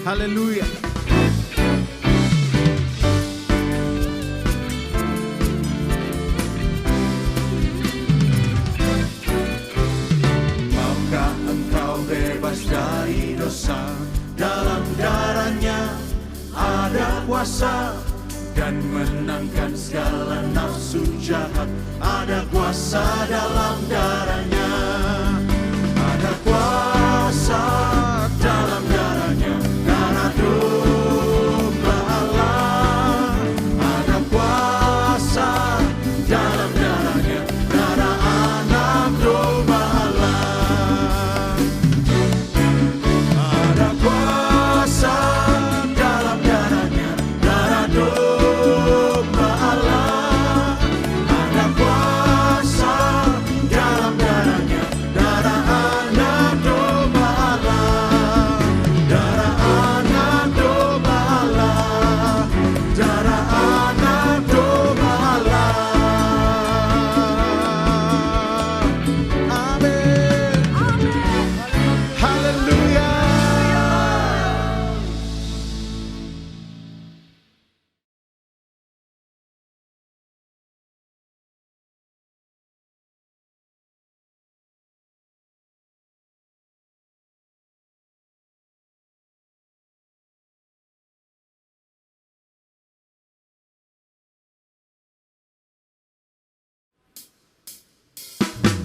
Haleluya. Maukah engkau bebas dari dosa? Dalam darahnya ada kuasa, dan menangkan segala nafsu jahat. Ada kuasa dalam darahnya, ada kuasa dalam darahnya. Darah domba Allah, ada kuasa dalam darahnya. Darah anak domba Allah, ada kuasa dalam darahnya. Darah domba Allah, ada kuasa dalam darahnya. Darah anak domba Allah, darah anak domba Allah, darah anak domba Allah. Amin. Haleluya.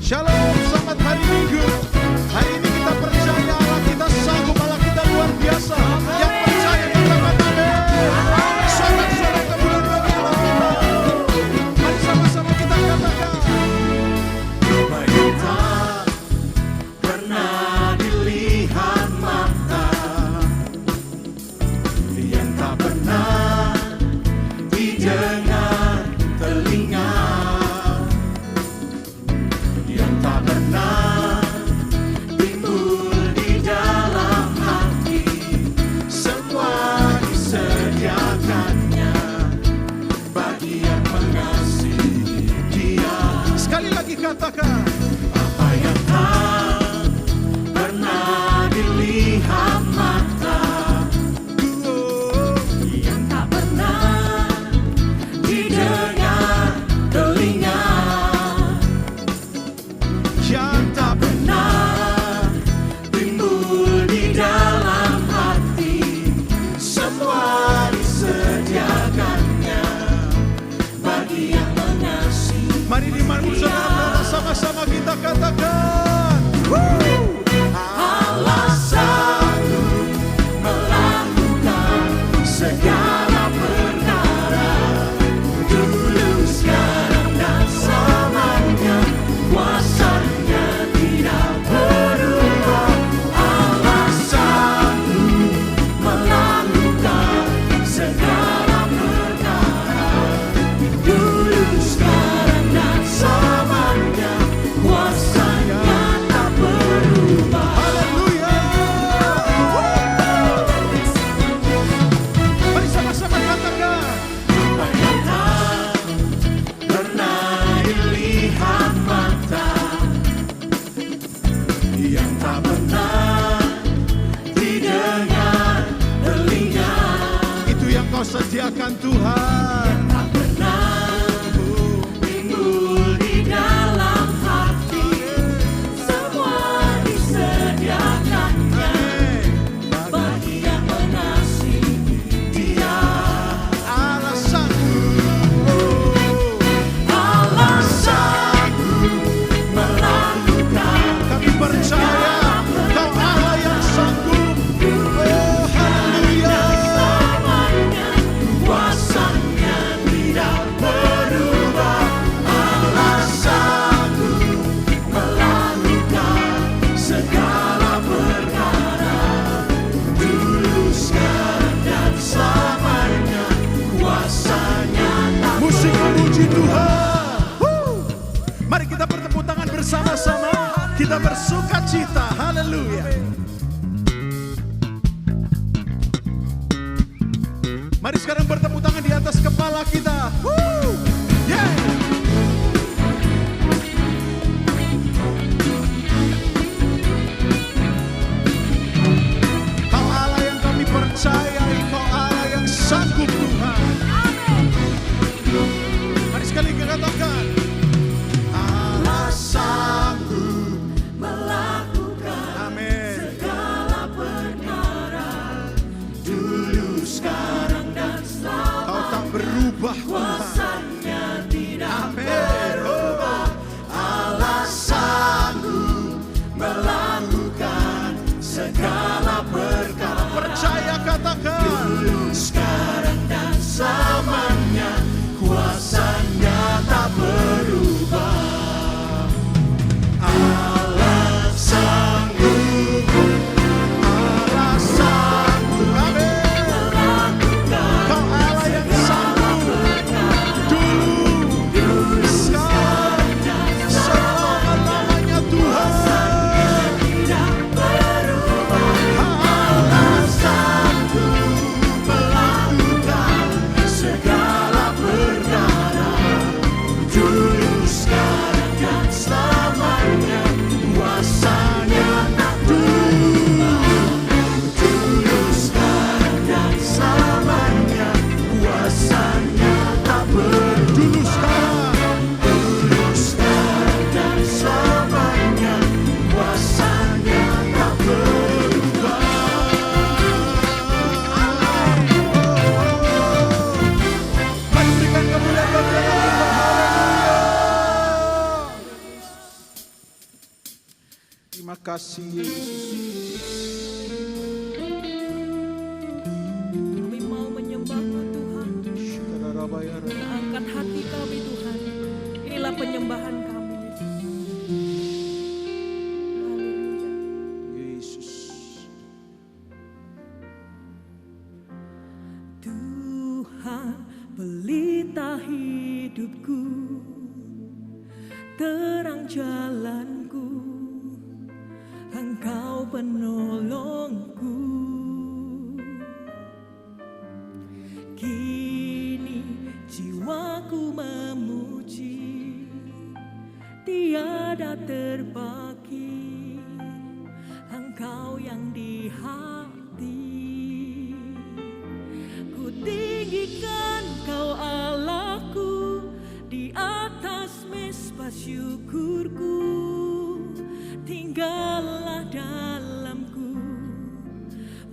Shalom, selamat hari Minggu. Hari ini kita percaya Allah kita sanggup, Allah kita luar biasa. Yang percaya katakan amin. Sorak-sorak kemuliaan bagi Allah kita. Mari sama-sama kita katakan. katakan. Apa yang tak pernah dilihat mata, yang tak pernah didengar telinga, Yang tak pernah timbul di dalam hati, semua disediakannya bagi yang mengasihi. Mari di mana saudara, sama-sama kita katakan. Allah sanggup melakukan segala perkara, dulu, sekarang, dan selamanya. Kuasanya tidak berubah. Allah sanggup melakukan segala perkara, dulu, sekarang, dan selamanya. Kuasanya tak berubah. Haleluya. Mari sama-sama katakan. Apa yang tak pernah dilihat mata, yang tak pernah didengar telinga, Itu yang kau sediakan Tuhan. tak pernah timbul di dalam hati, semua disediakannya bagi yang mengasihi Dia. Allah sanggup. Allah sanggup melakukan Kami percaya Kau Allah yang sanggup. Oh, haleluya. selamanya. Kuasanya tidak berubah. Allah sanggup melakukan segala perkara, dulu, sekarang, dan selamanya. Kuasanya tak Musik memuji Tuhan. Mari kita bertepuk tangan bersama-sama. Kita bersuka cita. Haleluya. Mari sekarang bertepuk tangan di atas kepala kita. Yeah. Kau Allah yang kami percayai. Kau Allah yang sanggup Tuhan. Mari sekali kita katakan. Allah sanggup. melakukan Amin. segala perkara, dulu, sekarang, dan Kau selamanya. tak berubah Tuhan. Kuasanya tidak Amin. berubah. Allah sanggup melakukan segala perkara, Percaya katakan. dulu, sekarang, dan selamanya. Kuasanya tak berubah. Allah sanggup Allah sanggup. Amin. melakukan Kau Allah yang sanggup. Dulu, sekarang, selama-lamanya Tuhan. tidak berubah. Allah Sanggup melakukan segala perkara, dulu, sekarang, dan selamanya. Kuasanya tak berubah. Dulu, sekarang, dan selamanya. Kuasanya tak berubah. dulu sekarang. Dulu, sekarang, dan selamanya. Kuasanya tak berubah. Mari berikan kemuliaan bagi Allah. Haleluya. Terima kasih Yesus. Kami mau menyembah-Mu Tuhan. Angkat hati kami Tuhan. Inilah penyembahan kami Yesus. Haleluya. Yesus. Tuhan pelita hidupku, terang jalanku, Engkau penolongku. Kini jiwaku memuji tiada terbagi, Engkau yang di hati. Ku tinggikan Kau Allahku, di atas mesbah syukurku. Tinggallah dalamku,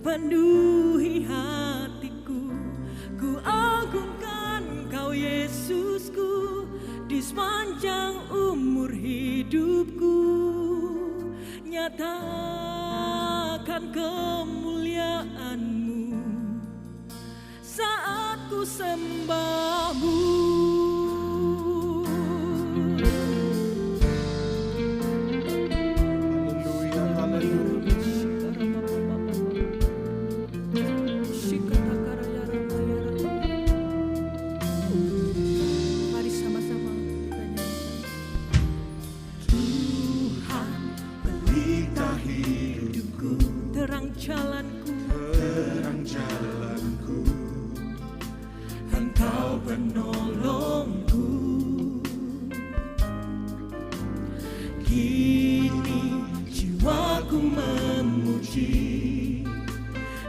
penuhi hatiku. Ku agungkan Kau Yesusku, di sepanjang umur hidupku. Nyatakan kemuliaan-Mu saat ku sembah-Mu. Haleluya, haleluya. Mari sama-sama kita nyanyikan. Tuhan, Pelita hidupku, terang jalanku, terang jalanku, Engkau penolongku. Kini jiwaku memuji,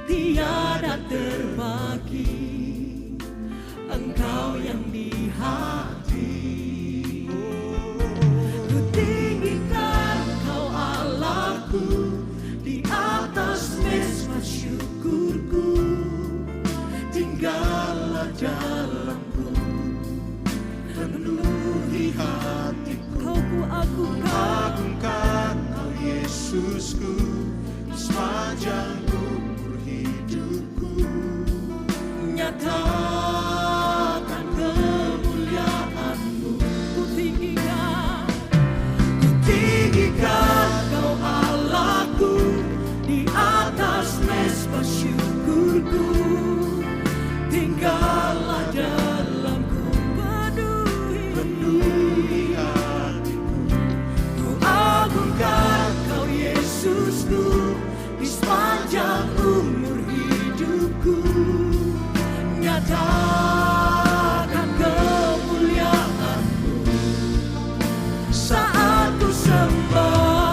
tiada terbagi, Engkau yang di hati. Ku tinggikan Kau Allahku, di atas mesbah syukurku. tinggallah dalamku, penuhi hatiku. Kau ku agungkan, Agungkan Kau Yesusku, di sepanjang umur hidupku. Nyatakan kemuliaan-Mu, ku tinggikan Kau Allahku, di atas mesbah syukurku. tinggallah dalamku, penuhi hatiku. Ku agungkan Kau Yesusku, Di sepanjang umur hidupku, nyatakan kemuliaan-Mu saat ku sembah.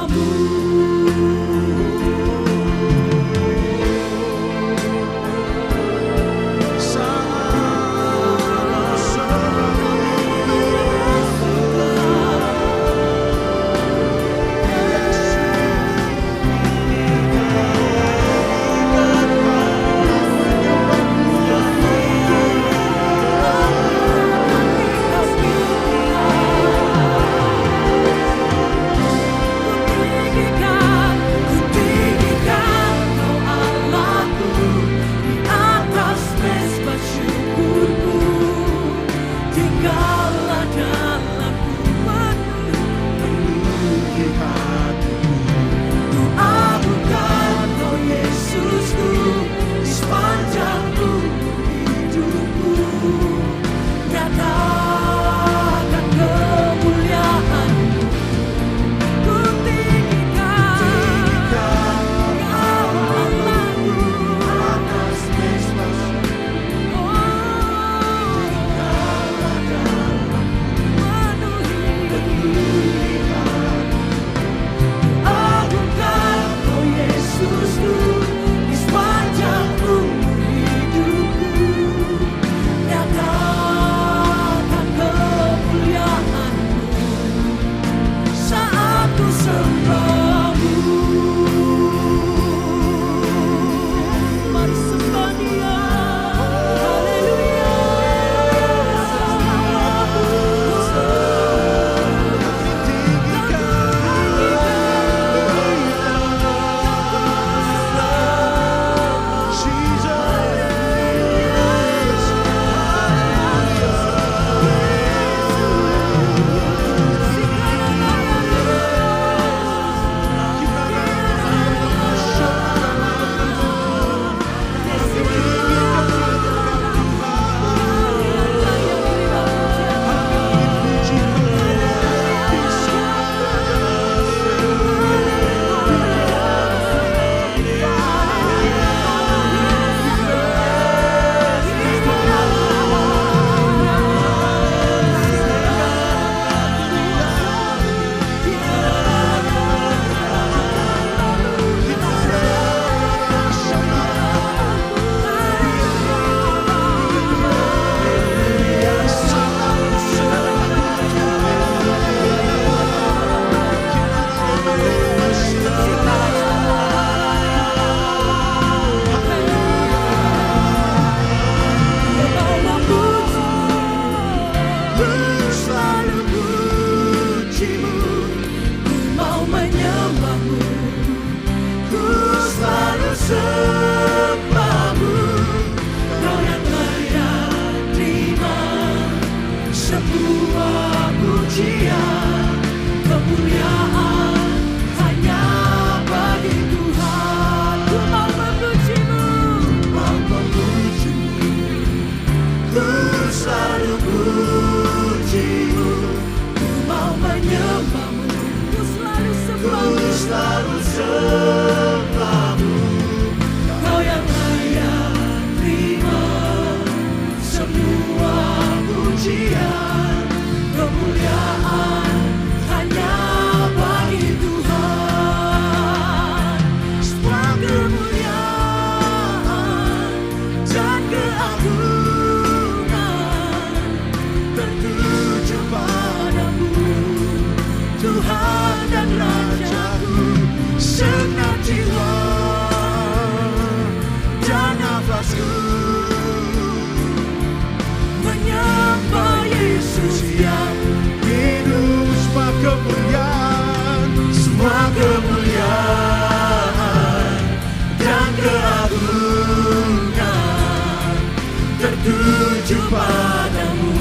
menuju padamu,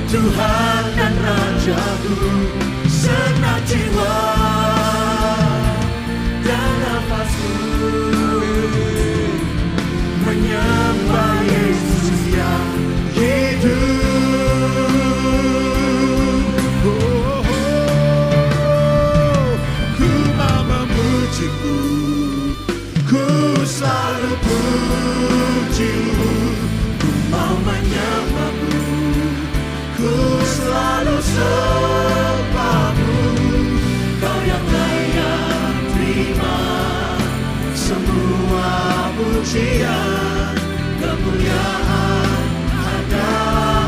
Tuhan dan Rajaku. Senang jiwa dan nafasku menyembah Yesus yang hidup. Ku mau memujimu, ku selalu pujimu, Ku mau menyembahmu, ku selalu sembahmu. Kau yang layak terima semua pujian, kemuliaan hanya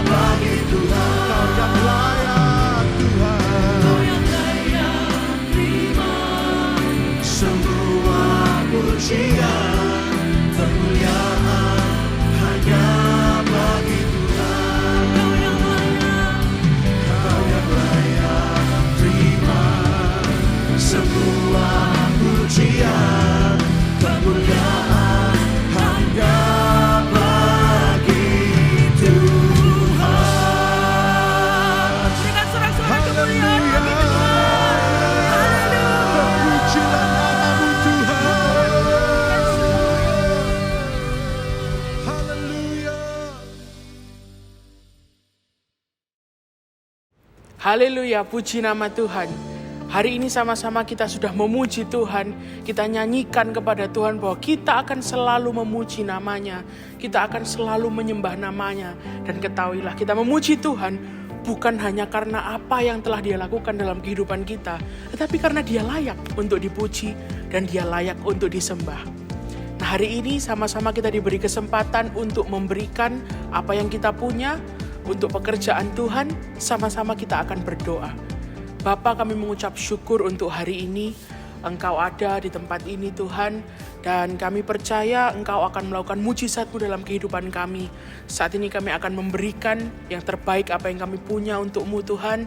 bagi Tuhan. Kau yang layak Tuhan. Kau yang layak terima semua pujian, kemuliaan hanya bagi Tuhan. Kau yang layak terima semua pujian, kemuliaan hanya bagi Tuhan. Dengan sorak-sorak kemuliaan bagi Tuhan. Terpujilah namamu Tuhan. Haleluya. Haleluya, puji nama Tuhan. Hari ini sama-sama kita sudah memuji Tuhan. Kita nyanyikan kepada Tuhan bahwa kita akan selalu memuji namanya. Kita akan selalu menyembah namanya. Dan ketahuilah kita memuji Tuhan bukan hanya karena apa yang telah Dia lakukan dalam kehidupan kita, tetapi karena Dia layak untuk dipuji dan Dia layak untuk disembah. Nah, hari ini sama-sama kita diberi kesempatan untuk memberikan apa yang kita punya untuk pekerjaan Tuhan. Sama-sama kita akan berdoa. Bapa, kami mengucap syukur untuk hari ini. Engkau ada di tempat ini Tuhan, dan kami percaya Engkau akan melakukan mujizat-Mu dalam kehidupan kami. Saat ini kami akan memberikan yang terbaik apa yang kami punya untuk-Mu Tuhan.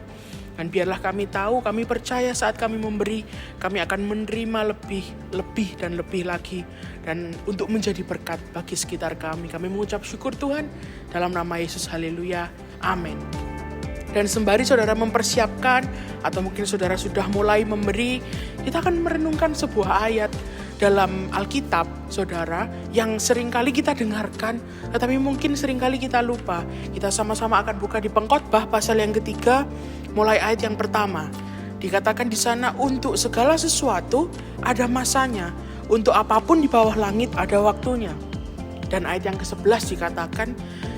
Dan biarlah kami tahu, kami percaya saat kami memberi, kami akan menerima lebih dan lebih lagi. Dan untuk menjadi berkat bagi sekitar kami. Kami mengucap syukur Tuhan, dalam nama Yesus, haleluya, amin. Dan sembari saudara mempersiapkan, atau mungkin saudara sudah mulai memberi, kita akan merenungkan sebuah ayat dalam Alkitab, saudara, yang seringkali kita dengarkan, tetapi mungkin seringkali kita lupa. Kita sama-sama akan buka di Pengkhotbah pasal yang ketiga, mulai ayat yang pertama. Dikatakan di sana, untuk segala sesuatu ada masanya, untuk apapun di bawah langit ada waktunya. Dan ayat yang ke-11 dikatakan,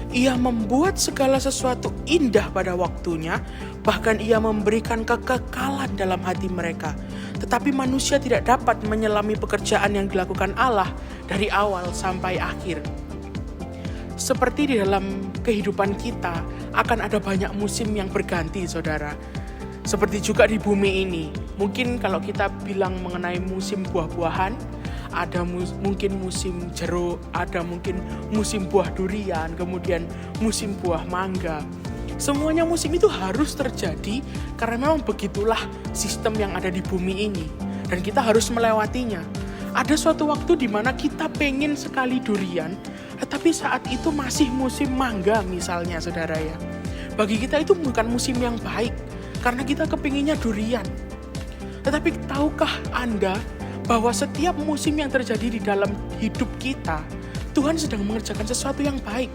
Ia membuat segala sesuatu indah pada waktunya, bahkan Ia memberikan kekekalan dalam hati mereka. Tetapi manusia tidak dapat menyelami pekerjaan yang dilakukan Allah dari awal sampai akhir. Seperti di dalam kehidupan kita, akan ada banyak musim yang berganti, saudara. Seperti juga di bumi ini. Mungkin kalau kita bilang mengenai musim buah-buahan, ada mungkin musim jeruk, ada mungkin musim buah durian, kemudian musim buah mangga. Semuanya musim itu harus terjadi karena memang begitulah sistem yang ada di bumi ini. Dan kita harus melewatinya. Ada suatu waktu di mana kita pengen sekali durian, tetapi saat itu masih musim mangga misalnya, saudara ya. Bagi kita itu bukan musim yang baik, karena kita kepinginnya durian. Tetapi tahukah Anda bahwa setiap musim yang terjadi di dalam hidup kita, Tuhan sedang mengerjakan sesuatu yang baik.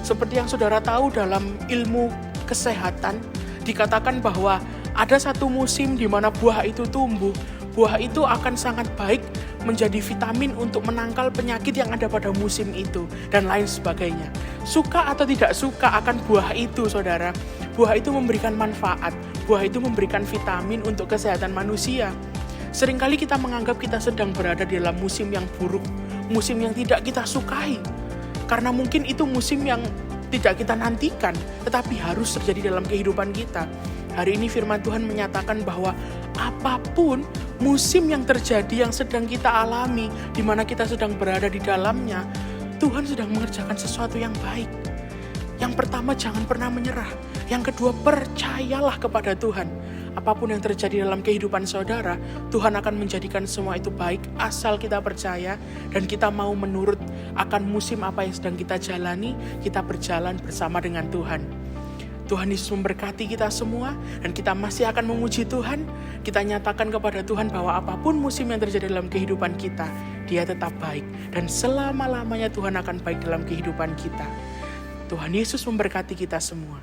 Seperti yang saudara tahu dalam ilmu kesehatan, dikatakan bahwa ada satu musim di mana buah itu tumbuh. Buah itu akan sangat baik menjadi vitamin untuk menangkal penyakit yang ada pada musim itu, dan lain sebagainya. Suka atau tidak suka akan buah itu, saudara, buah itu memberikan manfaat, buah itu memberikan vitamin untuk kesehatan manusia. Seringkali kita menganggap kita sedang berada di dalam musim yang buruk, musim yang tidak kita sukai. Karena mungkin itu musim yang tidak kita nantikan, tetapi harus terjadi dalam kehidupan kita. Hari ini firman Tuhan menyatakan bahwa apapun musim yang terjadi yang sedang kita alami, di mana kita sedang berada di dalamnya, Tuhan sedang mengerjakan sesuatu yang baik. Yang pertama, jangan pernah menyerah. Yang kedua, percayalah kepada Tuhan. Apapun yang terjadi dalam kehidupan saudara, Tuhan akan menjadikan semua itu baik asal kita percaya dan kita mau menurut akan musim apa yang sedang kita jalani, kita berjalan bersama dengan Tuhan. Tuhan Yesus memberkati kita semua dan kita masih akan memuji Tuhan. Kita nyatakan kepada Tuhan bahwa apapun musim yang terjadi dalam kehidupan kita, Dia tetap baik. Dan selama-lamanya Tuhan akan baik dalam kehidupan kita. Tuhan Yesus memberkati kita semua.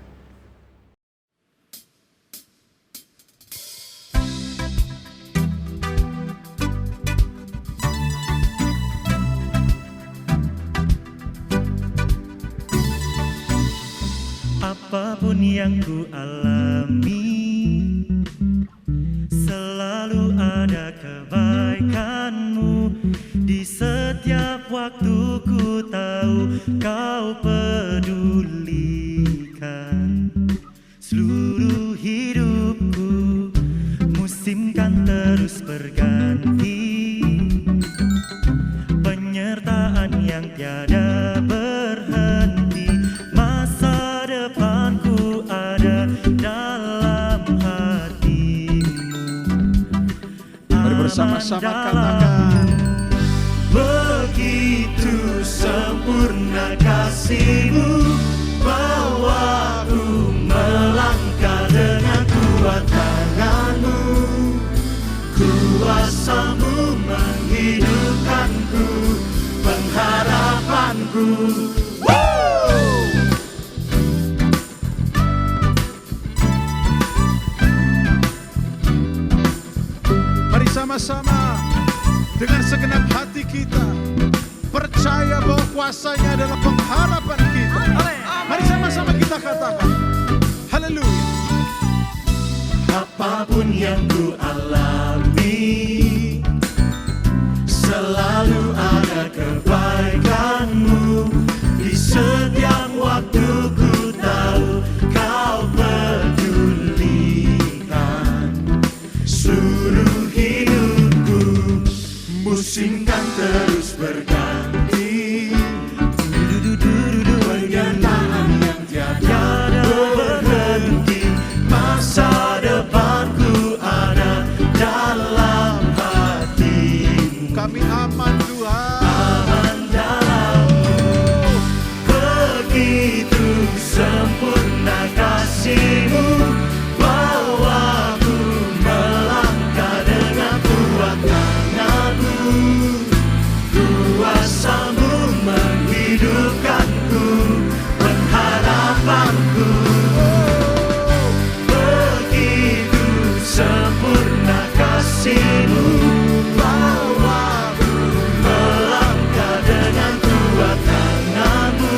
Apapun yang ku alami, selalu ada kebaikan-Mu. Di setiap waktu ku tahu Kau pedulikan seluruh hidupku. Musim kan terus berganti, penyertaan yang tiada berhenti. Masa depanku ada dalam hati-Mu. Mari bersama-sama katakan, begitu sempurna kasih-Mu, bawaku melangkah dengan kuat tangan-Mu. Kuasa-Mu menghidupkanku, pengharapanku. mari sama-sama dengan segenap hati kita percaya bahwa kuasa-Nya adalah pengharapan kita. Mari sama-sama kita katakan, haleluya. Apapun yang ku alami, selalu ada kebaikan-Mu. Di setiap waktu ku tahu Kau pedulikan seluruh hidupku. Musim kan terus berganti, penyertaan yang tiada berhenti. Masa depanku ada dalam hati-Mu. Kami aman Tuhan. Aman dalam-Mu. Begitu sempurna kasih-Mu, bawaku melangkah dengan kuat tangan-Mu. Kuasa-Mu menghidupkanku, pengharapanku. Begitu sempurna kasih-Mu, bawaku melangkah dengan kuat tangan-Mu.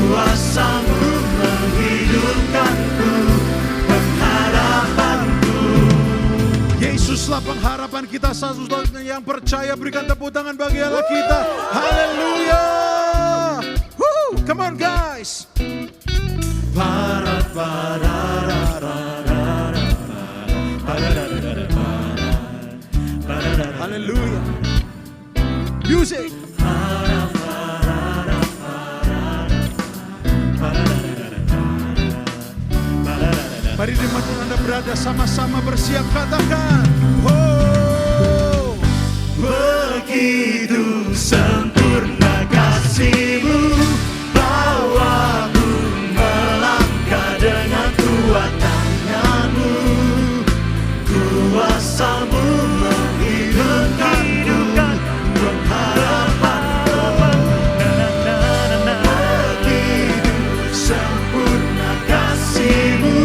Kuasa-Mu menghidupkanku, pengharapanku. Yesuslah pengharapan kita. Satu-satunya yang percaya, berikan tepuk tangan bagi Allah kita. Haleluya. Come on guys. Haleluya. Music. Mari di mana Anda berada sama-sama bersiap katakan, oh, begitu sempurna kasih-Mu, bawaku melangkah dengan kuat tangan-Mu. Kuasa-Mu menghidupkanku, pengharapanku. Begitu sempurna kasih-Mu,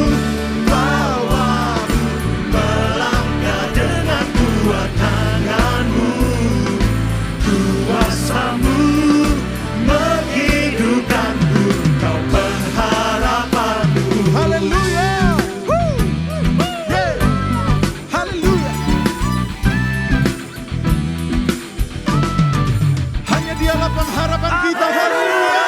bawaku melangkah dengan kuat tangan-Mu. Kuasa-Mu menghidupkanku, Kau pengharapanku. haleluya. Yeah. Haleluya. Hanya Dialah pengharapan kita. Haleluya.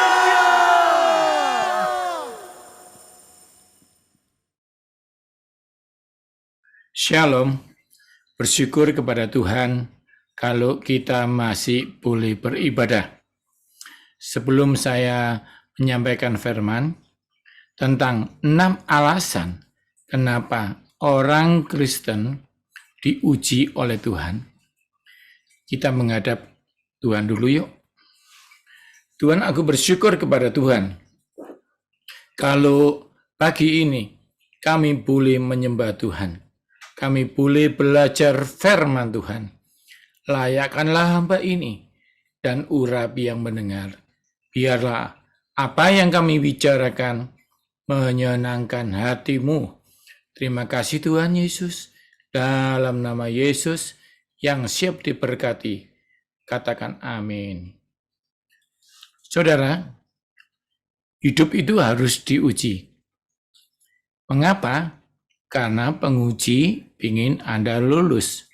Shalom, bersyukur kepada Tuhan kalau kita masih boleh beribadah. Sebelum saya menyampaikan firman tentang 6 alasan kenapa orang Kristen diuji oleh Tuhan. Kita menghadap Tuhan dulu yuk. Tuhan, aku bersyukur kepada Tuhan. Kalau pagi ini kami boleh menyembah Tuhan. Kami boleh belajar firman Tuhan. Layakkanlah hamba ini dan urapi yang mendengar. Biarlah apa yang kami bicarakan menyenangkan hatimu. Terima kasih Tuhan Yesus. Dalam nama Yesus yang siap diberkati. Katakan amin. Saudara, hidup itu harus diuji. Mengapa? Karena penguji ingin Anda lulus.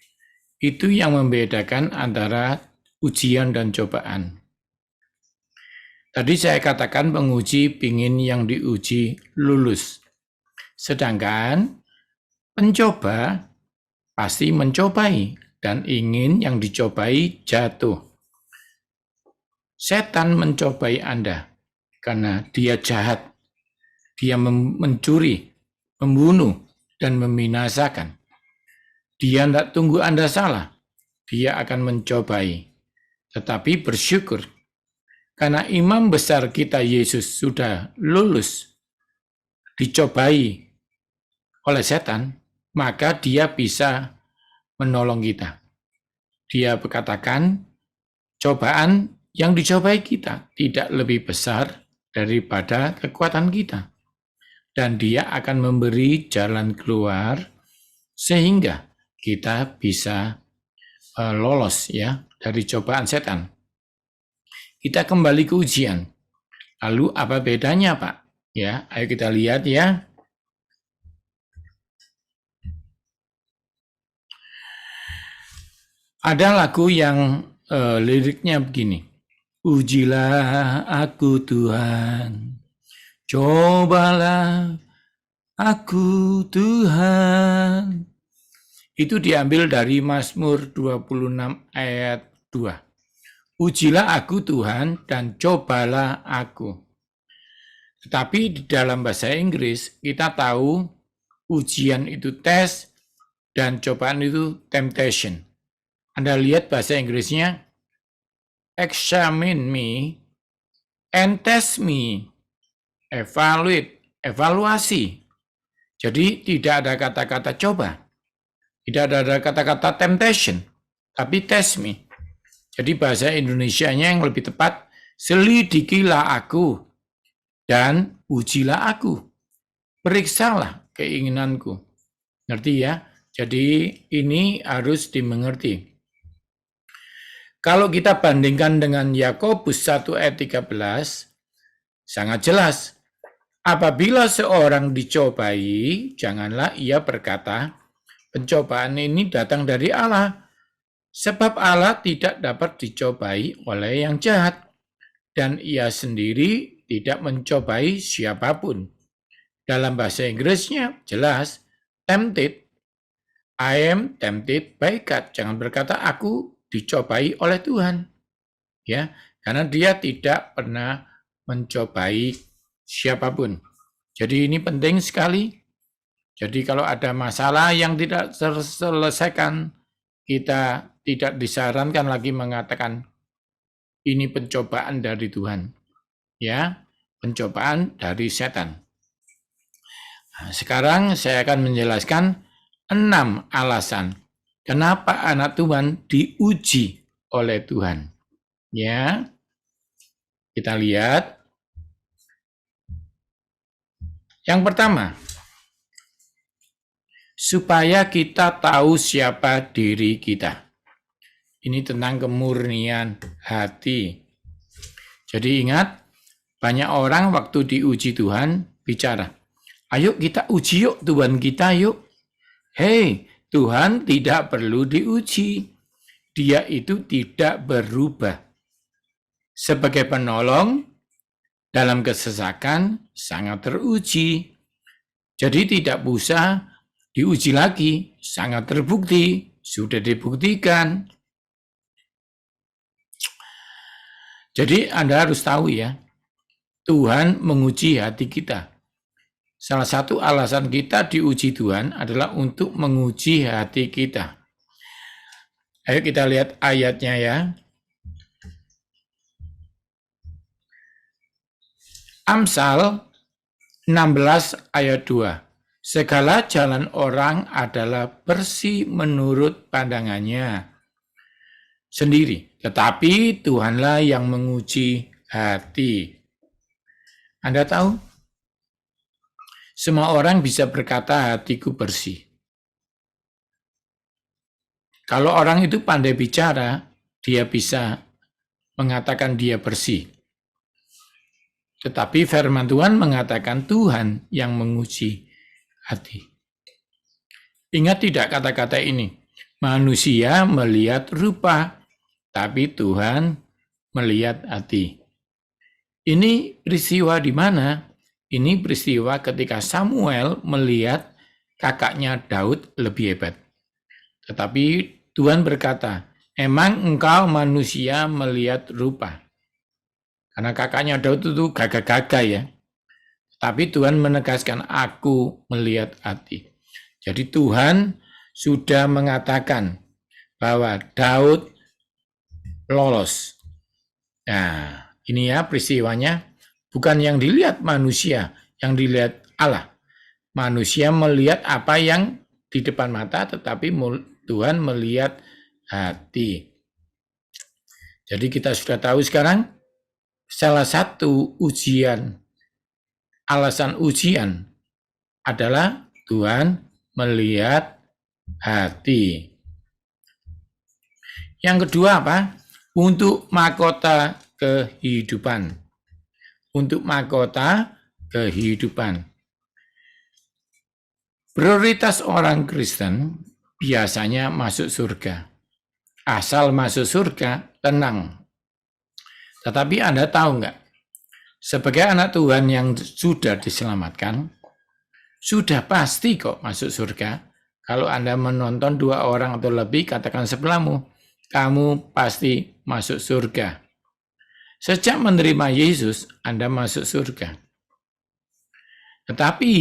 Itu yang membedakan antara ujian dan cobaan. Tadi saya katakan penguji ingin yang diuji lulus. Sedangkan pencoba pasti mencobai dan ingin yang dicobai jatuh. Setan mencobai Anda karena dia jahat. Dia mencuri, membunuh, dan membinasakan. Dia tidak tunggu Anda salah. Dia akan mencobai. Tetapi bersyukur, karena imam besar kita Yesus sudah lulus, dicobai oleh setan, maka dia bisa menolong kita. Dia berkatakan, cobaan yang dicobai kita tidak lebih besar daripada kekuatan kita. Dan dia akan memberi jalan keluar sehingga kita bisa lolos ya dari cobaan setan. Kita kembali ke ujian. Lalu apa bedanya, Pak? Ya, ayo kita lihat ya. Ada lagu yang liriknya begini. Ujilah aku Tuhan, cobalah aku Tuhan. Itu diambil dari Mazmur 26 ayat 2. Ujilah aku Tuhan dan cobalah aku. Tetapi di dalam bahasa Inggris kita tahu ujian itu tes dan cobaan itu temptation. Anda lihat bahasa Inggrisnya, examine me and test me. Evaluate, evaluasi. Jadi tidak ada kata-kata coba. Tidak ada kata-kata temptation, tapi test me. Jadi bahasa Indonesianya yang lebih tepat, selidikilah aku dan ujilah aku. Periksalah keinginanku. Ngerti ya? Jadi ini harus dimengerti. Kalau kita bandingkan dengan Yakobus 1 ayat 13, sangat jelas. Apabila seorang dicobai, janganlah ia berkata, pencobaan ini datang dari Allah. Sebab Allah tidak dapat dicobai oleh yang jahat. Dan ia sendiri tidak mencobai siapapun. Dalam bahasa Inggrisnya jelas, tempted. I am tempted by God. Jangan berkata aku dicobai oleh Tuhan. Ya, karena dia tidak pernah mencobai siapapun. Jadi ini penting sekali. Jadi kalau ada masalah yang tidak terselesaikan, kita tidak disarankan lagi mengatakan ini pencobaan dari Tuhan. Ya, pencobaan dari setan. Nah, sekarang saya akan menjelaskan 6 alasan kenapa anak Tuhan diuji oleh Tuhan. Ya, kita lihat. Yang pertama, supaya kita tahu siapa diri kita. Ini tentang kemurnian hati. Jadi ingat, banyak orang waktu diuji Tuhan bicara, ayo kita uji yuk Tuhan kita yuk. Hei, Tuhan tidak perlu diuji. Dia itu tidak berubah. Sebagai penolong, dalam kesesakan sangat teruji. Jadi tidak usah diuji lagi, sangat terbukti, sudah dibuktikan. Jadi Anda harus tahu ya, Tuhan menguji hati kita. Salah satu alasan kita diuji Tuhan adalah untuk menguji hati kita. Ayo kita lihat ayatnya ya. Amsal 16 ayat 2. Segala jalan orang adalah bersih menurut pandangannya sendiri, tetapi Tuhanlah yang menguji hati. Anda tahu? Semua orang bisa berkata hatiku bersih. Kalau orang itu pandai bicara, dia bisa mengatakan dia bersih. Tetapi firman Tuhan mengatakan Tuhan yang menguji hati. Ingat tidak kata-kata ini? Manusia melihat rupa, tapi Tuhan melihat hati. Ini peristiwa di mana? Ini peristiwa ketika Samuel melihat kakaknya Daud lebih hebat. Tetapi Tuhan berkata, emang engkau manusia melihat rupa. Karena kakaknya Daud itu gagah-gagah ya. Tapi Tuhan menegaskan, aku melihat hati. Jadi Tuhan sudah mengatakan bahwa Daud lolos. Nah, ini ya peristiwanya. Bukan yang dilihat manusia, yang dilihat Allah. Manusia melihat apa yang di depan mata, tetapi Tuhan melihat hati. Jadi kita sudah tahu sekarang, salah satu alasan ujian adalah Tuhan melihat hati. Yang kedua apa? Untuk mahkota kehidupan. Untuk mahkota kehidupan. Prioritas orang Kristen biasanya masuk surga. Asal masuk surga, tenang. Tetapi Anda tahu nggak? Sebagai anak Tuhan yang sudah diselamatkan, sudah pasti kok masuk surga. Kalau Anda menonton 2 orang atau lebih, katakan sebelahmu, kamu pasti masuk surga. Sejak menerima Yesus, Anda masuk surga. Tetapi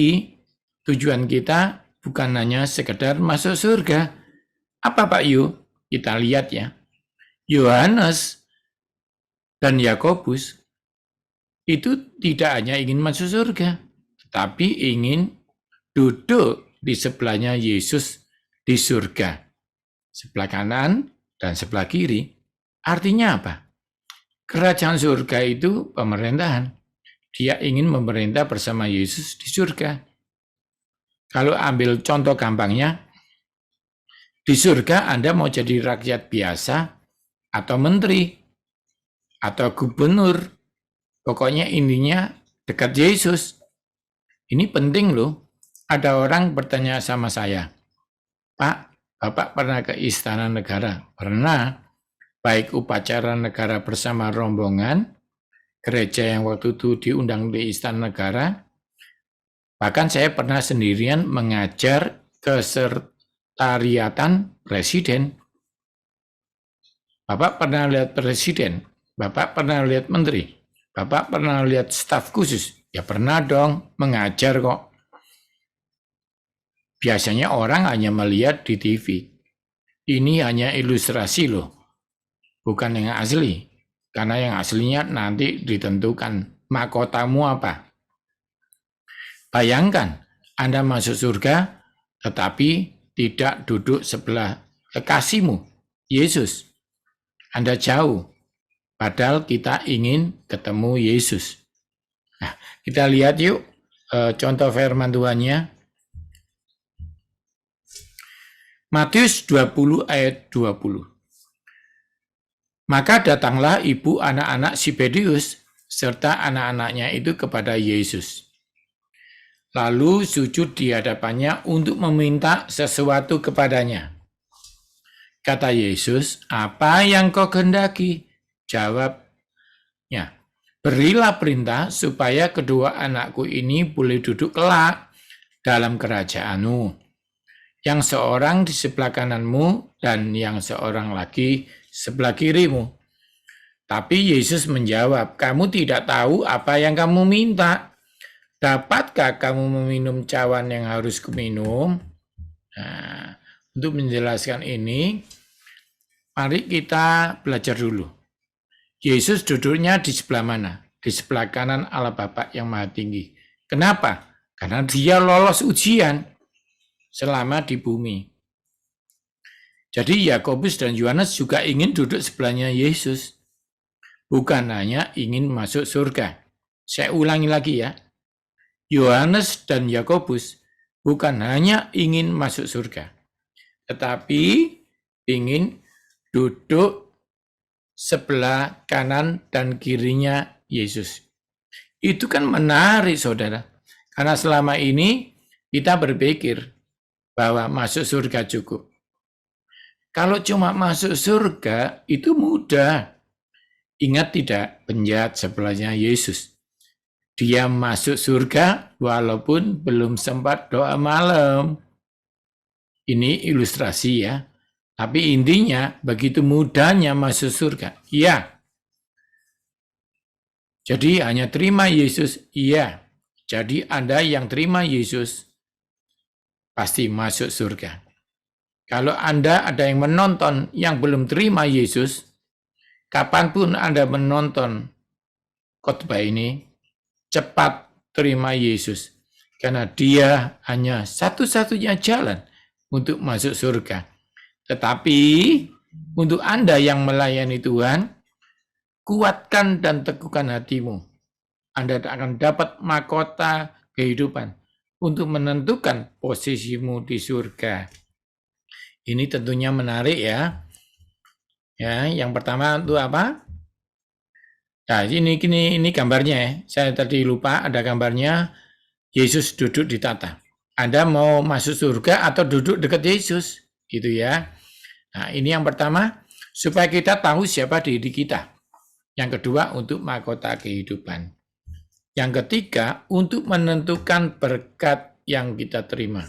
tujuan kita bukan hanya sekedar masuk surga. Apa Pak Yu? Kita lihat ya. Yohanes dan Yakobus itu tidak hanya ingin masuk surga, tetapi ingin duduk di sebelahnya Yesus di surga. Sebelah kanan dan sebelah kiri. Artinya apa? Kerajaan surga itu pemerintahan. Dia ingin memerintah bersama Yesus di surga. Kalau ambil contoh gampangnya, di surga Anda mau jadi rakyat biasa, atau menteri, atau gubernur, pokoknya intinya dekat Yesus. Ini penting loh. Ada orang bertanya sama saya, Pak, Bapak pernah ke Istana Negara? Pernah. Baik upacara negara bersama rombongan, gereja yang waktu itu diundang di Istana Negara, bahkan saya pernah sendirian mengajar kesekretariatan presiden. Bapak pernah lihat presiden? Bapak pernah lihat menteri? Bapak pernah lihat staf khusus? Ya pernah dong, mengajar kok. Biasanya orang hanya melihat di TV. Ini hanya ilustrasi loh. Bukan yang asli, karena yang aslinya nanti ditentukan mahkotamu apa. Bayangkan, Anda masuk surga, tetapi tidak duduk sebelah kekasihmu, Yesus. Anda jauh, padahal kita ingin ketemu Yesus. Nah, kita lihat yuk contoh firman Tuhannya. Matius 20 ayat 20. Maka datanglah ibu anak-anak Zebedius serta anak-anaknya itu kepada Yesus. Lalu sujud di hadapannya untuk meminta sesuatu kepadanya. Kata Yesus, apa yang kau kehendaki? Jawabnya, berilah perintah supaya kedua anakku ini boleh duduk kelak dalam kerajaanmu. Yang seorang di sebelah kananmu dan yang seorang lagi sebelah kirimu. Tapi Yesus menjawab, kamu tidak tahu apa yang kamu minta. Dapatkah kamu meminum cawan yang harus kuminum? Nah, untuk menjelaskan ini, mari kita belajar dulu. Yesus duduknya di sebelah mana? Di sebelah kanan Allah Bapa yang Maha Tinggi. Kenapa? Karena dia lolos ujian selama di bumi. Jadi Yakobus dan Yohanes juga ingin duduk sebelahnya Yesus. Bukan hanya ingin masuk surga. Saya ulangi lagi ya. Yohanes dan Yakobus bukan hanya ingin masuk surga, tetapi ingin duduk sebelah kanan dan kirinya Yesus. Itu kan menarik, saudara. Karena selama ini kita berpikir bahwa masuk surga cukup. Kalau cuma masuk surga itu mudah. Ingat tidak, penjahat sebelahnya Yesus. Dia masuk surga walaupun belum sempat doa malam. Ini ilustrasi ya. Tapi intinya begitu mudahnya masuk surga. Iya. Jadi hanya terima Yesus, iya. Jadi Anda yang terima Yesus pasti masuk surga. Kalau Anda ada yang menonton yang belum terima Yesus, kapanpun Anda menonton khotbah ini, cepat terima Yesus. Karena dia hanya satu-satunya jalan untuk masuk surga. Tetapi untuk Anda yang melayani Tuhan, kuatkan dan teguhkan hatimu. Anda akan dapat mahkota kehidupan untuk menentukan posisimu di surga. Ini tentunya menarik ya. Ya, yang pertama itu apa? Nah, ini gambarnya ya. Saya tadi lupa ada gambarnya Yesus duduk di tata. Anda mau masuk surga atau duduk dekat Yesus? Gitu ya. Nah, ini yang pertama supaya kita tahu siapa diri kita. Yang kedua untuk mahkota kehidupan. Yang ketiga untuk menentukan berkat yang kita terima.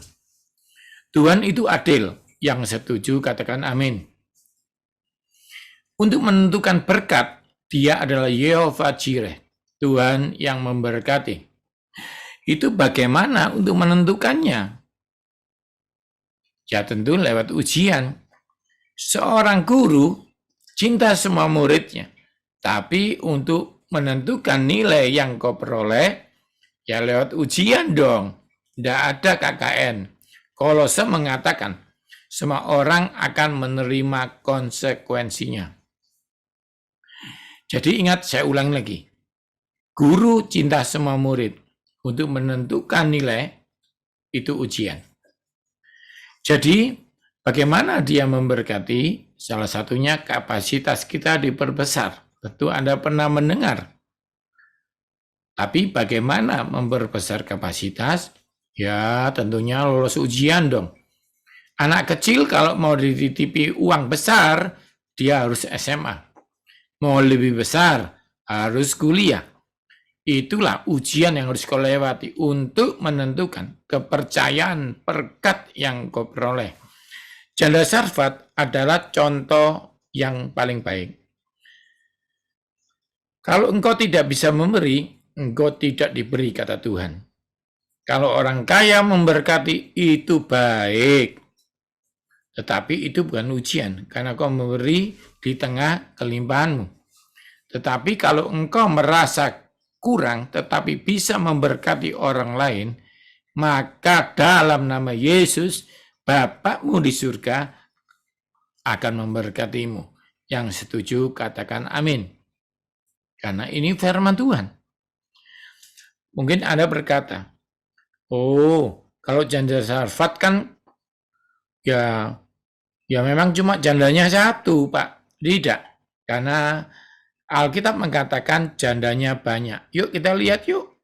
Tuhan itu adil. Yang setuju katakan amin. Untuk menentukan berkat, dia adalah Yehovah Jireh, Tuhan yang memberkati. Itu bagaimana untuk menentukannya? Ya tentu lewat ujian. Seorang guru cinta semua muridnya, tapi untuk menentukan nilai yang kau peroleh, ya lewat ujian dong. Tidak ada KKN. Kolose mengatakan, semua orang akan menerima konsekuensinya. Jadi ingat, saya ulang lagi. Guru cinta semua murid. Untuk menentukan nilai, itu ujian. Jadi, bagaimana dia memberkati? Salah satunya kapasitas kita diperbesar. Tentu Anda pernah mendengar. Tapi bagaimana memperbesar kapasitas? Ya, tentunya lolos ujian dong. Anak kecil kalau mau dititipi uang besar, dia harus SMA. Mau lebih besar, harus kuliah. Itulah ujian yang harus kau lewati untuk menentukan kepercayaan berkat yang kau peroleh. Janda Sarfat adalah contoh yang paling baik. Kalau engkau tidak bisa memberi, engkau tidak diberi, kata Tuhan. Kalau orang kaya memberkati, itu baik. Tetapi itu bukan ujian, karena kau memberi di tengah kelimpahanmu. Tetapi kalau engkau merasa kurang, tetapi bisa memberkati orang lain, maka dalam nama Yesus, Bapakmu di surga akan memberkatimu. Yang setuju, katakan amin. Karena ini firman Tuhan. Mungkin Anda berkata, oh, kalau janda Sarfat kan ya memang cuma jandanya satu, Pak. Tidak, karena Alkitab mengatakan jandanya banyak. Yuk kita lihat yuk.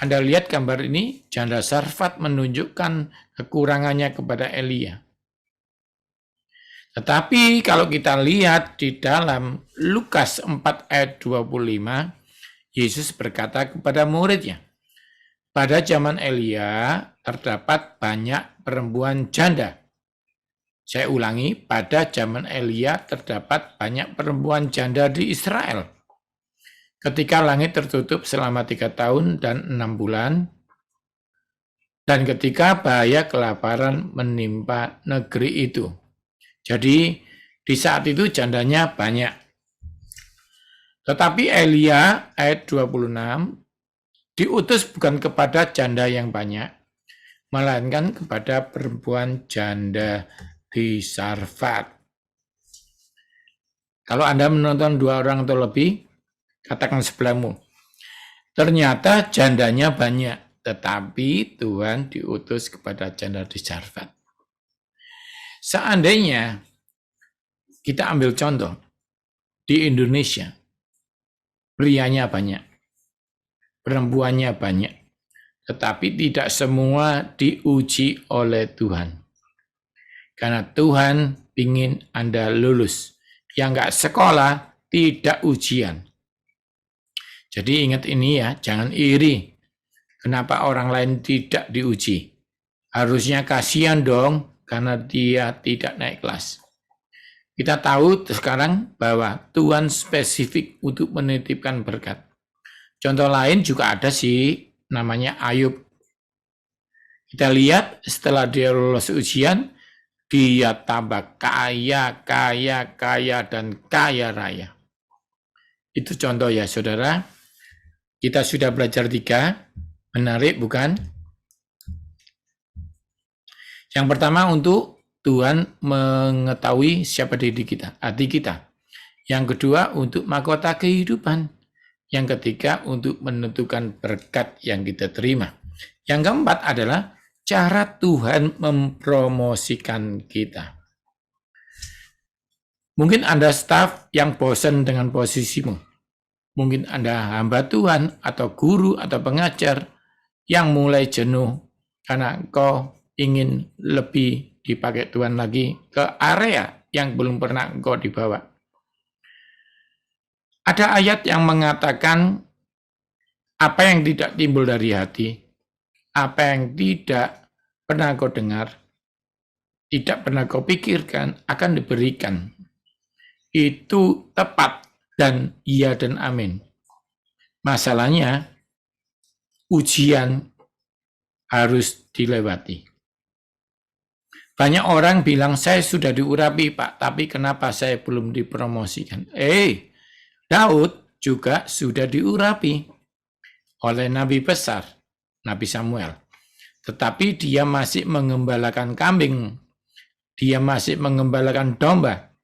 Anda lihat gambar ini, janda Sarfat menunjukkan kekurangannya kepada Elia. Tetapi kalau kita lihat di dalam Lukas 4 ayat 25, Yesus berkata kepada muridnya, pada zaman Elia terdapat banyak perempuan janda. Saya ulangi, pada zaman Elia terdapat banyak perempuan janda di Israel. Ketika langit tertutup selama 3 tahun dan 6 bulan, dan ketika bahaya kelaparan menimpa negeri itu. Jadi di saat itu jandanya banyak. Tetapi Elia ayat 26 diutus bukan kepada janda yang banyak, melainkan kepada perempuan janda di Sarfat. Kalau Anda menonton 2 orang atau lebih, katakan sebelahmu, ternyata jandanya banyak, tetapi Tuhan diutus kepada janda di Sarfat. Seandainya kita ambil contoh, di Indonesia, prianya banyak, perempuannya banyak, tetapi tidak semua diuji oleh Tuhan. Karena Tuhan ingin Anda lulus. Yang nggak sekolah, tidak ujian. Jadi ingat ini ya, jangan iri. Kenapa orang lain tidak diuji? Harusnya kasihan dong, karena dia tidak naik kelas. Kita tahu sekarang bahwa Tuhan spesifik untuk menitipkan berkat. Contoh lain juga ada sih, namanya Ayub. Kita lihat setelah dia lulus ujian, dia tambah kaya, dan kaya raya. Itu contoh ya saudara. Kita sudah belajar 3, menarik bukan? Yang pertama untuk Tuhan mengetahui siapa diri kita, hati kita. Yang kedua untuk mahkota kehidupan. Yang ketiga untuk menentukan berkat yang kita terima. Yang keempat adalah cara Tuhan mempromosikan kita. Mungkin Anda staf yang bosan dengan posisimu. Mungkin Anda hamba Tuhan atau guru atau pengajar yang mulai jenuh karena engkau ingin lebih dipakai Tuhan lagi ke area yang belum pernah engkau dibawa. Ada ayat yang mengatakan apa yang tidak timbul dari hati, apa yang tidak pernah kau dengar, tidak pernah kau pikirkan, akan diberikan. Itu tepat dan iya dan amin. Masalahnya, ujian harus dilewati. Banyak orang bilang, saya sudah diurapi Pak, tapi kenapa saya belum dipromosikan? Daud juga sudah diurapi oleh Nabi besar, Nabi Samuel. Tetapi dia masih mengembalakan kambing. Dia masih mengembalakan domba.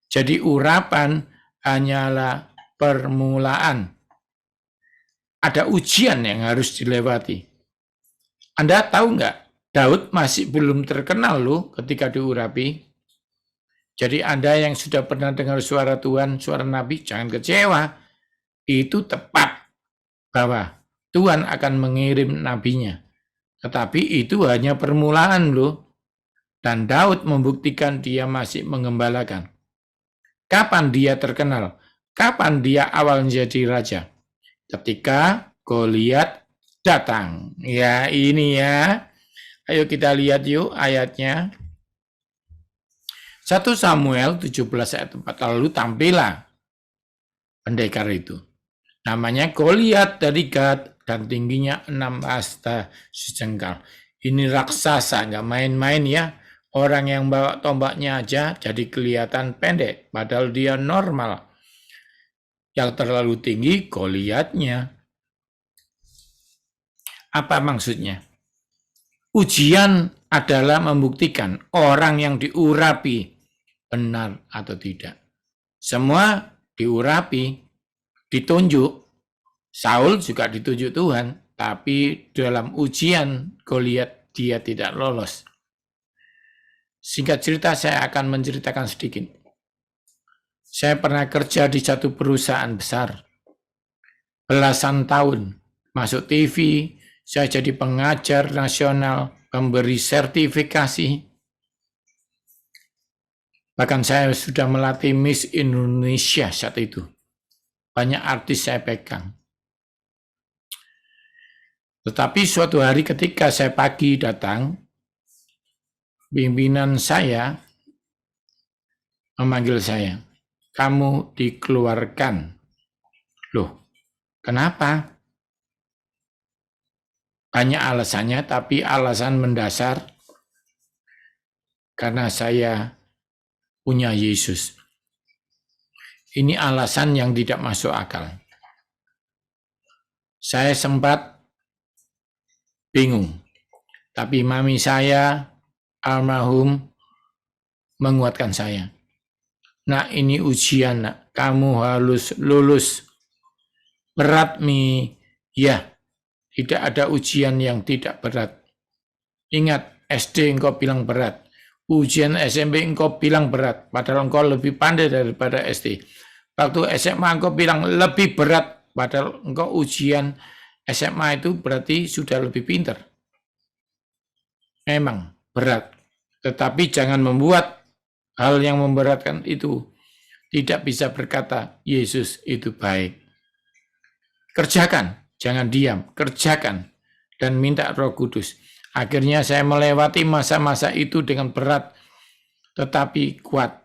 Jadi urapan hanyalah permulaan. Ada ujian yang harus dilewati. Anda tahu nggak? Daud masih belum terkenal loh ketika diurapi. Jadi Anda yang sudah pernah dengar suara Tuhan, suara Nabi, jangan kecewa. Itu tepat bahwa Tuhan akan mengirim nabinya. Tetapi itu hanya permulaan loh. Dan Daud membuktikan dia masih mengembalakan. Kapan dia terkenal? Kapan dia awal menjadi raja? Ketika Goliat datang. Ya ini ya. Ayo kita lihat yuk ayatnya. 1 Samuel 17 ayat 4. Lalu tampillah pendekar itu. Namanya Goliat dari Gad dan tingginya 6 hasta sejengkal. Ini raksasa, nggak main-main ya. Orang yang bawa tombaknya aja jadi kelihatan pendek, padahal dia normal. Yang terlalu tinggi Goliatnya. Apa maksudnya? Ujian adalah membuktikan orang yang diurapi benar atau tidak. Semua diurapi, ditunjuk. Saul juga ditunjuk Tuhan, tapi dalam ujian Goliat dia tidak lolos. Singkat cerita saya akan menceritakan sedikit. Saya pernah kerja di satu perusahaan besar. Belasan tahun, masuk TV, saya jadi pengajar nasional, pemberi sertifikasi. Bahkan saya sudah melatih Miss Indonesia saat itu. Banyak artis saya pegang. Tetapi suatu hari ketika saya pagi datang, pimpinan saya memanggil saya, kamu dikeluarkan. Loh, kenapa? Banyak alasannya, tapi alasan mendasar karena saya punya Yesus. Ini alasan yang tidak masuk akal. Saya sempat bingung, tapi mami saya almarhum menguatkan saya. Nah, ini ujian, nak. Kamu harus lulus. Berat, Mi. Ya, tidak ada ujian yang tidak berat. Ingat, SD engkau bilang berat. Ujian SMP engkau bilang berat. Padahal engkau lebih pandai daripada SD. Waktu SMA engkau bilang lebih berat. Padahal engkau ujian SMA itu berarti sudah lebih pintar. Memang berat. Tetapi jangan membuat hal yang memberatkan itu. Tidak bisa berkata, Yesus itu baik. Kerjakan, jangan diam. Kerjakan dan minta Roh Kudus. Akhirnya saya melewati masa-masa itu dengan berat, tetapi kuat.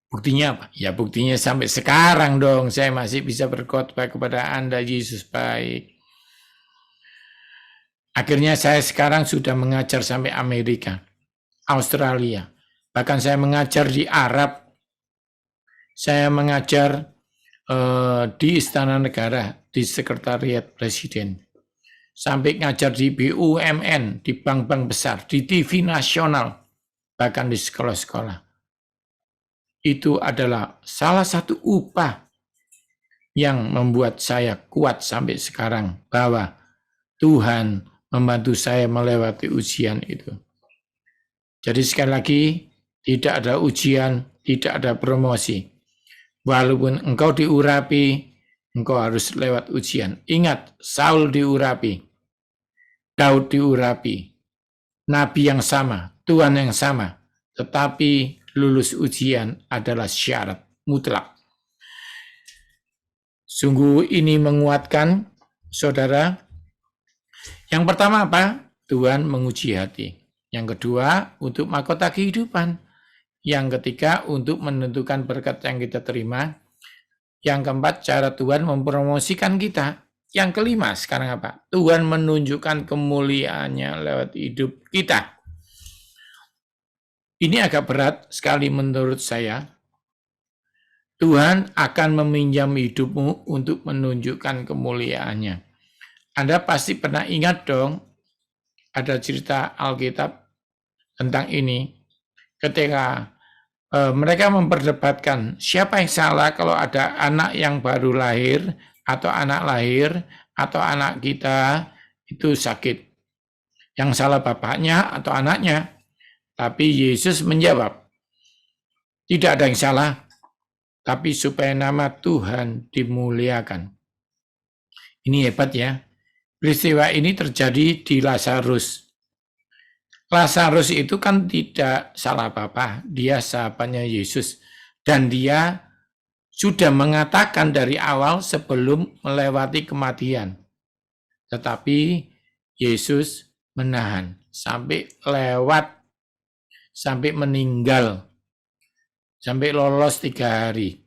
Buktinya apa? Ya buktinya sampai sekarang dong, saya masih bisa berkhotbah kepada Anda, Yesus baik. Akhirnya saya sekarang sudah mengajar sampai Amerika, Australia. Bahkan saya mengajar di Arab. Saya mengajar di Istana Negara, di Sekretariat Presiden. Sampai ngajar di BUMN, di bank-bank besar, di TV nasional, bahkan di sekolah-sekolah. Itu adalah salah satu upah yang membuat saya kuat sampai sekarang, bahwa Tuhan membantu saya melewati ujian itu. Jadi sekali lagi, tidak ada ujian, tidak ada promosi. Walaupun engkau diurapi, engkau harus lewat ujian. Ingat, Saul diurapi, Daud diurapi, Nabi yang sama, Tuhan yang sama, tetapi lulus ujian adalah syarat mutlak. Sungguh ini menguatkan, saudara. Yang pertama apa? Tuhan menguji hati. Yang kedua, untuk mahkota kehidupan. Yang ketiga, untuk menentukan berkat yang kita terima. Yang keempat, cara Tuhan mempromosikan kita. Yang kelima, sekarang apa? Tuhan menunjukkan kemuliaannya lewat hidup kita. Ini agak berat sekali menurut saya. Tuhan akan meminjam hidupmu untuk menunjukkan kemuliaannya. Anda pasti pernah ingat dong, ada cerita Alkitab tentang ini. Ketika mereka memperdebatkan siapa yang salah kalau ada anak yang baru lahir, atau anak lahir, atau anak kita itu sakit. Yang salah bapaknya atau anaknya. Tapi Yesus menjawab, tidak ada yang salah, tapi supaya nama Tuhan dimuliakan. Ini hebat ya. Peristiwa ini terjadi di Lazarus. Lazarus itu kan tidak salah apa-apa, dia sahabatnya Yesus. Dan dia sudah mengatakan dari awal sebelum melewati kematian. Tetapi Yesus menahan sampai lewat, sampai meninggal, sampai lolos 3 hari.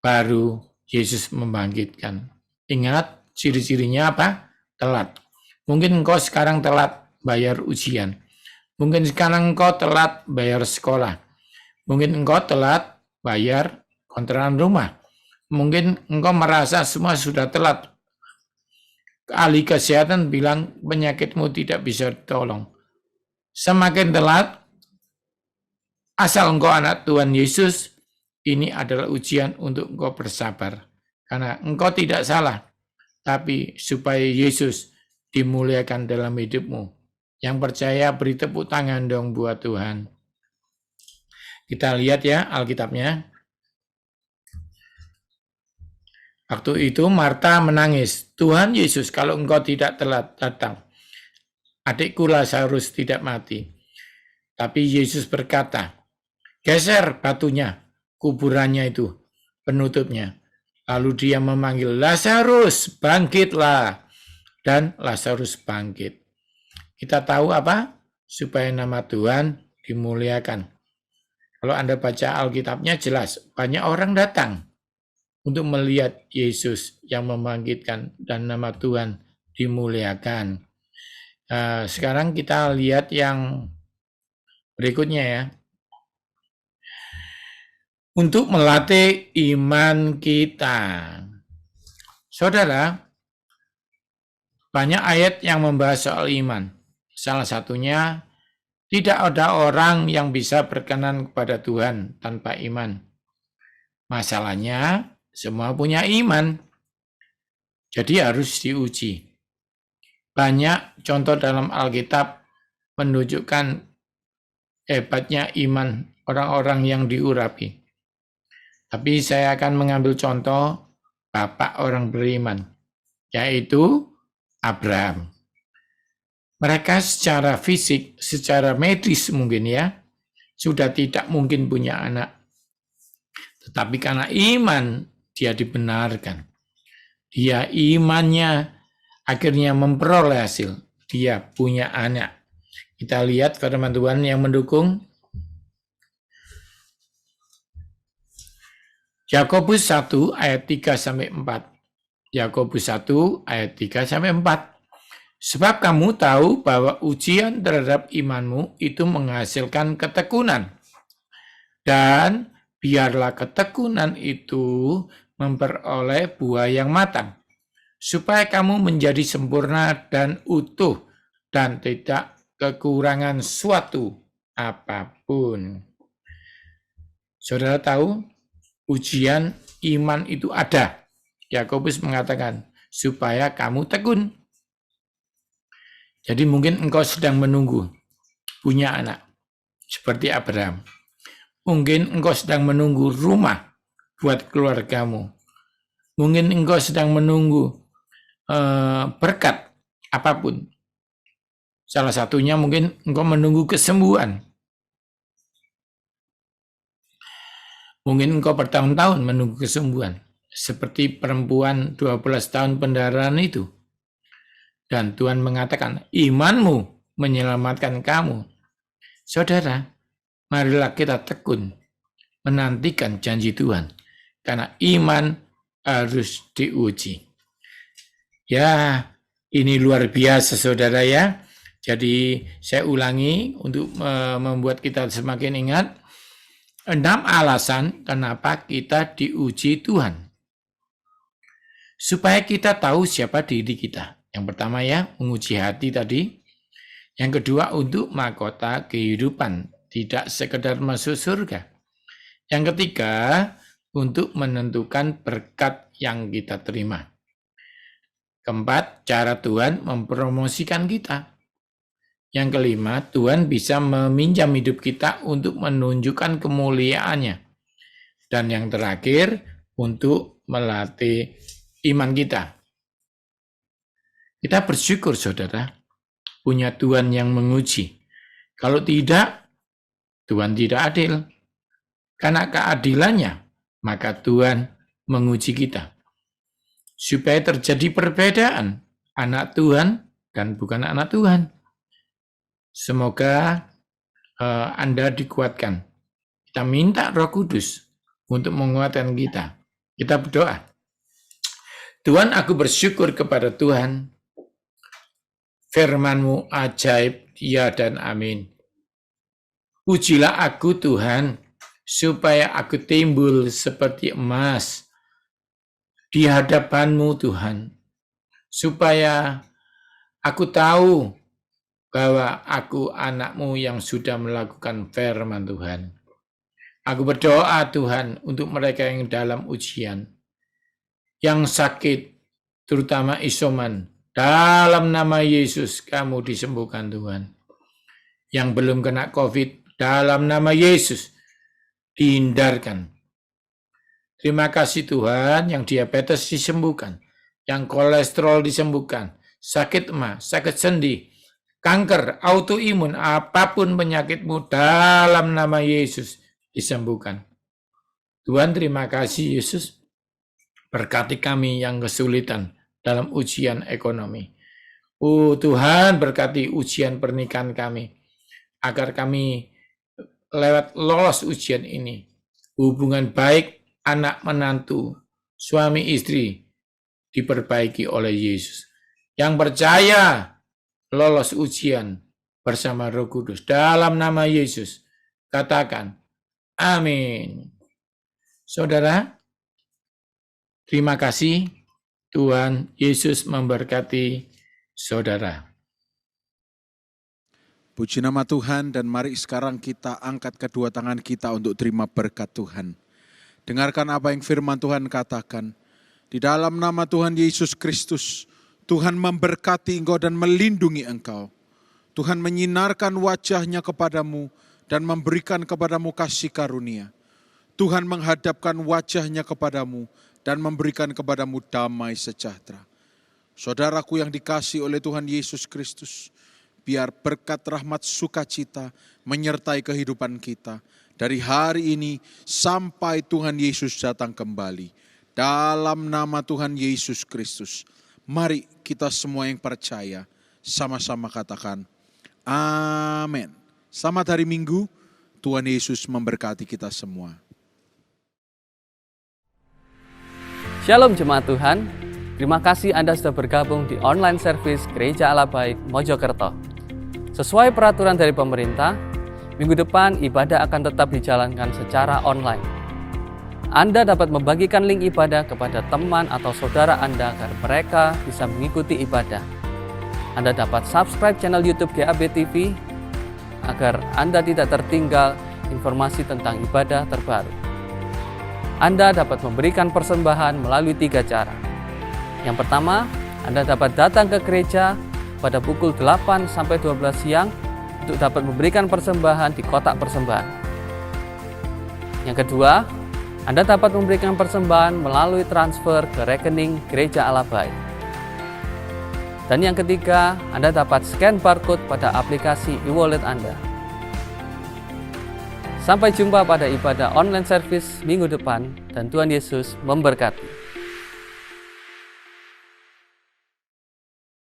Baru Yesus membangkitkan. Ingat, ciri-cirinya apa? Telat. Mungkin engkau sekarang telat bayar ujian. Mungkin sekarang engkau telat bayar sekolah. Mungkin engkau telat bayar kontrakan rumah. Mungkin engkau merasa semua sudah telat. Ahli kesehatan bilang penyakitmu tidak bisa ditolong. Semakin telat, asal engkau anak Tuhan Yesus, ini adalah ujian untuk engkau bersabar. Karena engkau tidak salah, tapi supaya Yesus dimuliakan dalam hidupmu. Yang percaya beri tepuk tangan dong buat Tuhan. Kita lihat ya Alkitabnya. Waktu itu Marta menangis, Tuhan Yesus, kalau engkau tidak telat datang, adikku Lazarus tidak mati. Tapi Yesus berkata, geser batunya, kuburannya itu, penutupnya. Lalu dia memanggil, Lazarus, bangkitlah. Dan Lazarus bangkit. Kita tahu apa? supaya nama Tuhan dimuliakan. Kalau Anda baca Alkitabnya jelas, banyak orang datang untuk melihat Yesus yang membangkitkan dan nama Tuhan dimuliakan. Sekarang kita lihat yang berikutnya ya. Untuk melatih iman kita. Saudara, banyak ayat yang membahas soal iman. Salah satunya, tidak ada orang yang bisa berkenan kepada Tuhan tanpa iman. Masalahnya, semua punya iman. Jadi harus diuji. Banyak contoh dalam Alkitab menunjukkan hebatnya iman orang-orang yang diurapi. Tapi saya akan mengambil contoh bapak orang beriman, yaitu Abraham. Mereka secara fisik, secara medis mungkin ya, sudah tidak mungkin punya anak. Tetapi karena iman, dia dibenarkan. Dia imannya akhirnya memperoleh hasil. Dia punya anak. Kita lihat firman Tuhan yang mendukung. Yakobus 1 ayat 3-4. Yakobus 1 ayat 3-4. Sebab kamu tahu bahwa ujian terhadap imanmu itu menghasilkan ketekunan. Dan biarlah ketekunan itu memperoleh buah yang matang, supaya kamu menjadi sempurna dan utuh dan tidak kekurangan suatu apapun. Saudara tahu, ujian iman itu ada. Yakobus mengatakan, supaya kamu tekun. Jadi mungkin engkau sedang menunggu punya anak, seperti Abraham. Mungkin engkau sedang menunggu rumah buat keluargamu. Mungkin engkau sedang menunggu berkat apapun. Salah satunya mungkin engkau menunggu kesembuhan. Mungkin engkau bertahun-tahun menunggu kesembuhan. Seperti perempuan 12 tahun pendarahan itu. Dan Tuhan mengatakan, imanmu menyelamatkan kamu. Saudara, marilah kita tekun menantikan janji Tuhan. Karena iman harus diuji. Ya, ini luar biasa saudara ya. Jadi saya ulangi untuk membuat kita semakin ingat. 6 alasan kenapa kita diuji Tuhan. Supaya kita tahu siapa diri kita. Yang pertama ya, menguji hati tadi. Yang kedua, untuk mahkota kehidupan. Tidak sekedar masuk surga. Yang ketiga, untuk menentukan berkat yang kita terima. Keempat, cara Tuhan mempromosikan kita. Yang kelima, Tuhan bisa meminjam hidup kita untuk menunjukkan kemuliaannya. Dan yang terakhir, untuk melatih iman kita. Kita bersyukur saudara, punya Tuhan yang menguji. Kalau tidak, Tuhan tidak adil. Karena keadilannya, maka Tuhan menguji kita. Supaya terjadi perbedaan anak Tuhan dan bukan anak Tuhan. Semoga Anda dikuatkan. Kita minta Roh Kudus untuk menguatkan kita. Kita berdoa. Tuhan, aku bersyukur kepada Tuhan. Firman-Mu ajaib, ya dan amin. Ujilah aku Tuhan, supaya aku timbul seperti emas di hadapan-Mu Tuhan. Supaya aku tahu bahwa aku anak-Mu yang sudah melakukan firman Tuhan. Aku berdoa Tuhan untuk mereka yang dalam ujian, yang sakit, terutama isoman. Dalam nama Yesus kamu disembuhkan Tuhan. Yang belum kena COVID, dalam nama Yesus dihindarkan. Terima kasih Tuhan, yang diabetes disembuhkan, yang kolesterol disembuhkan, sakit emah, sakit sendi, kanker, autoimun, apapun penyakitmu dalam nama Yesus disembuhkan. Tuhan terima kasih Yesus, berkati kami yang kesulitan dalam ujian ekonomi. Oh Tuhan berkati ujian pernikahan kami. agar kami lewat lolos ujian ini. Hubungan baik anak menantu, suami istri diperbaiki oleh Yesus. Yang percaya lolos ujian bersama Roh Kudus. Dalam nama Yesus, katakan amin. Saudara, terima kasih. Tuhan Yesus memberkati saudara. Puji nama Tuhan, dan mari sekarang kita angkat kedua tangan kita untuk terima berkat Tuhan. Dengarkan apa yang firman Tuhan katakan. Di dalam nama Tuhan Yesus Kristus, Tuhan memberkati engkau dan melindungi engkau. Tuhan menyinarkan wajahnya kepadamu dan memberikan kepadamu kasih karunia. Tuhan menghadapkan wajahnya kepadamu dan memberikan kepadamu damai sejahtera. Saudaraku yang dikasihi oleh Tuhan Yesus Kristus, biar berkat rahmat sukacita menyertai kehidupan kita dari hari ini sampai Tuhan Yesus datang kembali. Dalam nama Tuhan Yesus Kristus, mari kita semua yang percaya sama-sama katakan amin. Selamat hari Minggu, Tuhan Yesus memberkati kita semua. Shalom jemaat Tuhan, terima kasih Anda sudah bergabung di online service Gereja Allah Baik Mojokerto. Sesuai peraturan dari pemerintah, minggu depan ibadah akan tetap dijalankan secara online. Anda dapat membagikan link ibadah kepada teman atau saudara Anda agar mereka bisa mengikuti ibadah. Anda dapat subscribe channel YouTube GAB TV agar Anda tidak tertinggal informasi tentang ibadah terbaru. Anda dapat memberikan persembahan melalui 3 cara. Yang pertama, Anda dapat datang ke gereja pada pukul 8 sampai 12 siang untuk dapat memberikan persembahan di kotak persembahan. Yang kedua, Anda dapat memberikan persembahan melalui transfer ke rekening Gereja Allah Baik. Dan yang ketiga, Anda dapat scan barcode pada aplikasi e-wallet Anda. Sampai jumpa pada ibadah online service minggu depan, dan Tuhan Yesus memberkati.